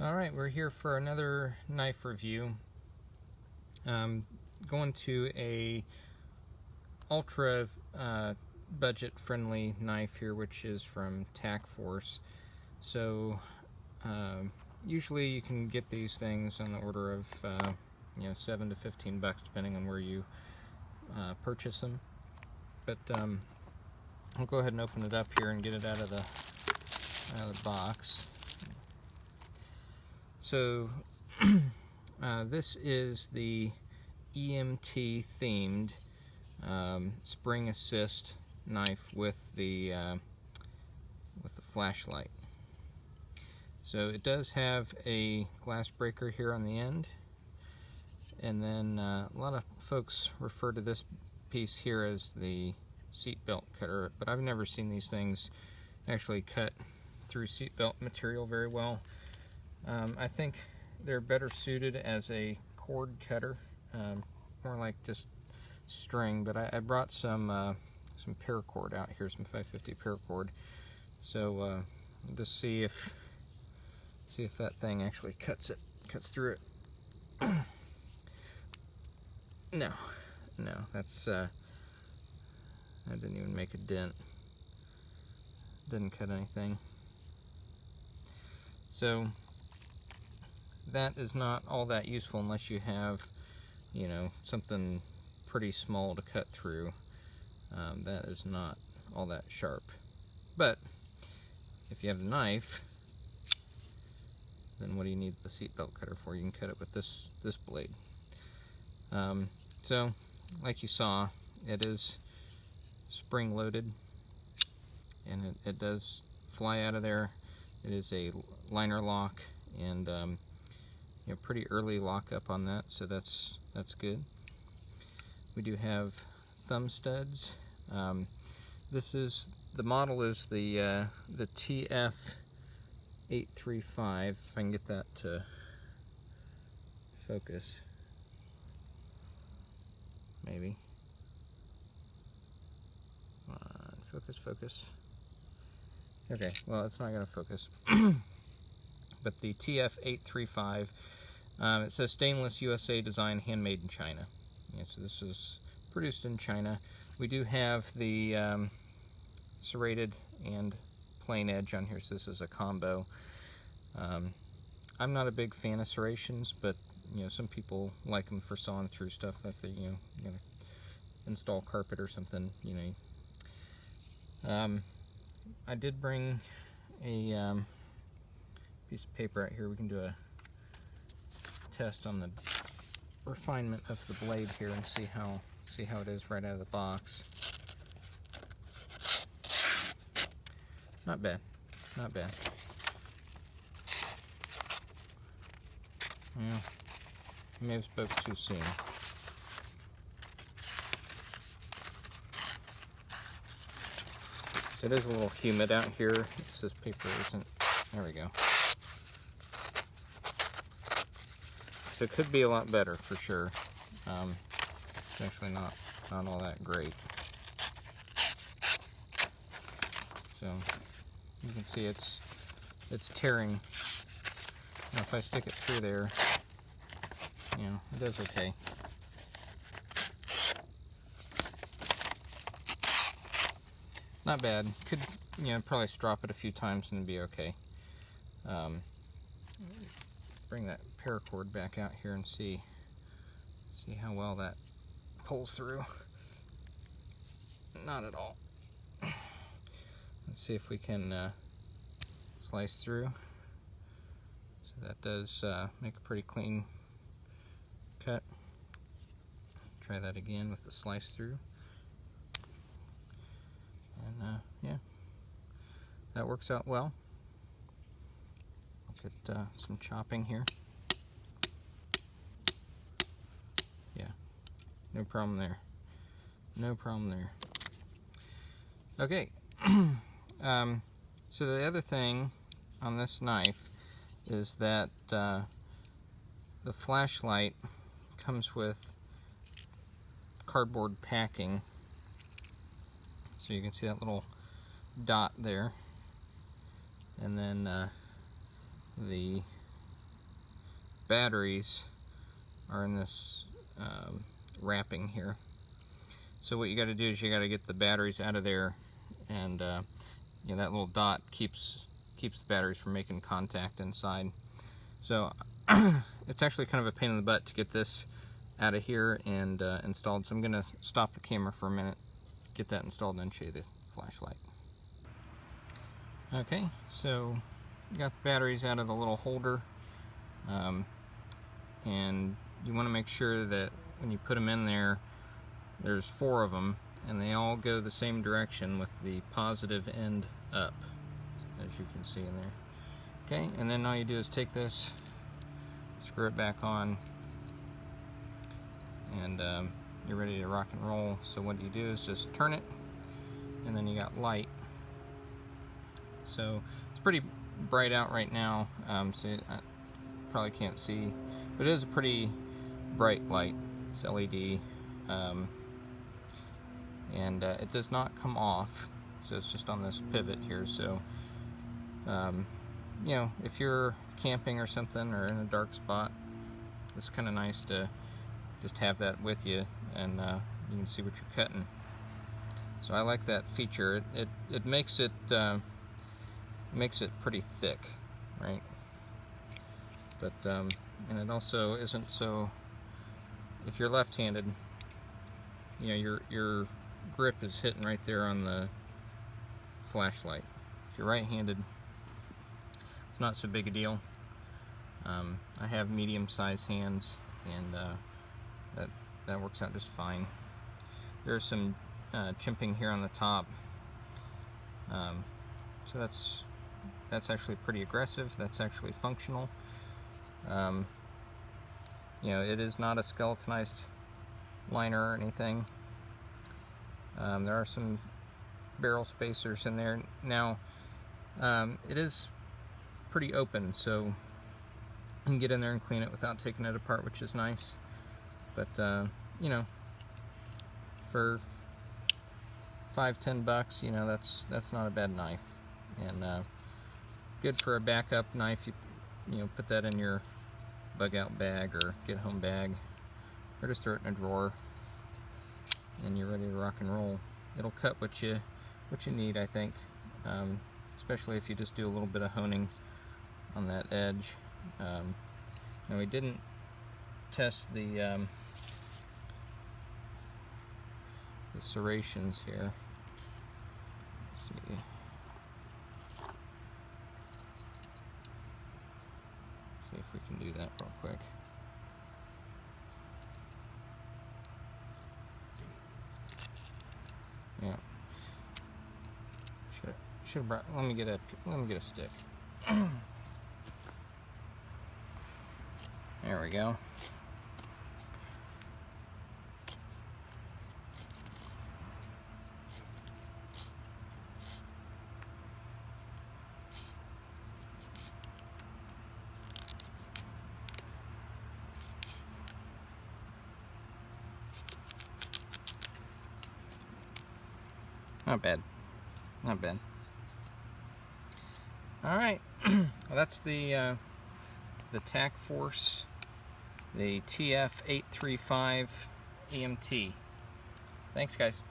Alright, we're here for another knife review. Going to a ultra budget friendly knife here, which is from Tac Force. So usually you can get these things on the order of $7 to $15 depending on where you purchase them. But I'll go ahead and open it up here and get it out of the box. So this is the EMT themed spring assist knife with the flashlight. So it does have a glass breaker here on the end, and then a lot of folks refer to this piece here as the seat belt cutter, but I've never seen these things actually cut through seat belt material very well. I think they're better suited as a cord cutter, more like just string, but I brought some paracord out here, some 550 paracord. So just see if that thing actually cuts through it. No, that's that didn't even make a dent. Didn't cut anything. So that is not all that useful unless you have, something pretty small to cut through. That is not all that sharp. But if you have a knife, then what do you need the seatbelt cutter for? You can cut it with this blade. So, like you saw, it is spring loaded, and it does fly out of there. It is a liner lock, and pretty early lockup on that, so that's good. We do have thumb studs. The model is the TF-835. If I can get that to focus, maybe. Come on, focus. Okay, well, it's not going to focus. But the TF-835, it says stainless USA design, handmade in China. Yeah, so this is produced in China. We do have the serrated and plain edge on here, so this is a combo. I'm not a big fan of serrations, but some people like them for sawing through stuff if they you're gonna install carpet or something. I did bring a piece of paper out here. We can do a test on the refinement of the blade here and see how it is right out of the box. Not bad. Yeah, may have spoke too soon. So it is a little humid out here. This paper isn't. There we go. So it could be a lot better for sure. It's actually not all that great. So you can see it's tearing. Now if I stick it through there, it does okay. Not bad. Could probably strop it a few times and be okay. Bring that paracord back out here and see how well that pulls through. Not at all. Let's see if we can slice through. So that does make a pretty clean cut. Try that again with the slice through. And yeah, that works out well. Let's get some chopping here. Yeah, no problem there. Okay, so the other thing on this knife is that the flashlight comes with cardboard packing. So you can see that little dot there, and then the batteries are in this wrapping here. So what you got to do is you got to get the batteries out of there, and you know, that little dot keeps the batteries from making contact inside. So it's actually kind of a pain in the butt to get this out of here and installed. So I'm going to stop the camera for a minute, get that installed, and then show you the flashlight. Okay, so you got the batteries out of the little holder, and you want to make sure that when you put them in there, there's 4 of them, and they all go the same direction with the positive end up, as you can see in there. Okay, and then all you do is take this, screw it back on, and you're ready to rock and roll. So what you do is just turn it, and then you got light. So it's pretty bright out right now, so I probably can't see, but it is a pretty bright light. It's LED, and it does not come off, so it's just on this pivot here. So you know, if you're camping or something, or in a dark spot, it's kind of nice to just have that with you, and you can see what you're cutting. So I like that feature. It makes it pretty thick, right? But and it also isn't so. If you're left-handed, you know, your grip is hitting right there on the flashlight. If you're right-handed, it's not so big a deal. I have medium-sized hands, and that works out just fine. There's some chimping here on the top, so that's actually pretty aggressive. That's actually functional. You know, it is not a skeletonized liner or anything. There are some barrel spacers in there. Now, it is pretty open, so you can get in there and clean it without taking it apart, which is nice. But you know, for $5-10 bucks, you know, that's not a bad knife, and good for a backup knife. You know, put that in your bug out bag or get home bag, or just throw it in a drawer, and you're ready to rock and roll. It'll cut what you need, I think, especially if you just do a little bit of honing on that edge. Now, we didn't test the serrations here. Let's see. See if we can do that real quick. Yeah. Should have brought. Let me get a stick. There we go. Not bad. Not bad. Alright. Well, that's the Tac Force, the TF-835 EMT. Thanks, guys.